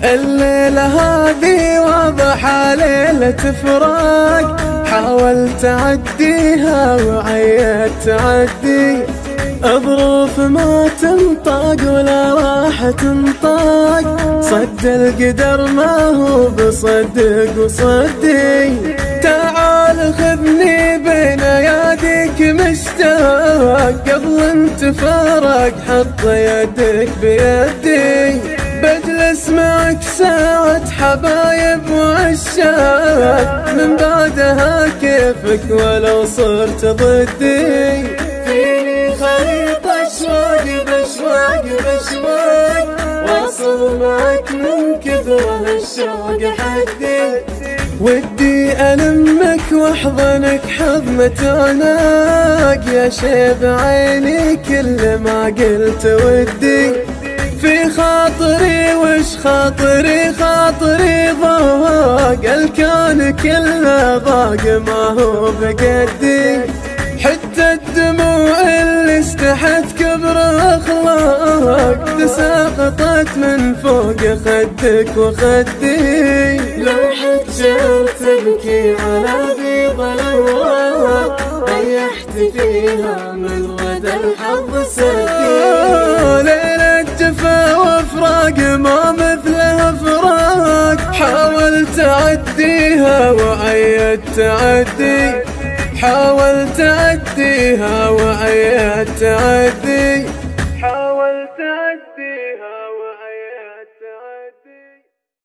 الليلة هذه واضحة ليلة فراق، حاولت أعديها وعيت تعدي، ظروف ما تنطق ولا راح تنطق، صد القدر ما هو بصدق وصدي. تعال خذني بين يديك مشتاق، قبل انتفارق حط يدك بيدي، بجلس معك ساعة حبايب وعشاق، من بعدها كيفك ولو صرت ضدي. فيني خريطة اشواق بشواق بشواق، واصل معك من كثر الشوق حدي، ودي ألمك واحضنك حضنة عناق، يا شيب عيني كل ما قلت ودي. في خاطري وش خاطري خاطري ضاق، الكون كله ضاق ما هو بقدي، حتى الدموع اللي استحت كبر اخلاق، تساقطت من فوق خدك وخدي. لوحة شعر تبكي على بيض الأوراق، ريحت فيها من غدا الحظ سكين. ليلة جفا وفراق ما مثلها فراق، حاولت أعديها وعيت تعدي، حاولت أعديها وعيت تعدي، حاولت أعديها وعيت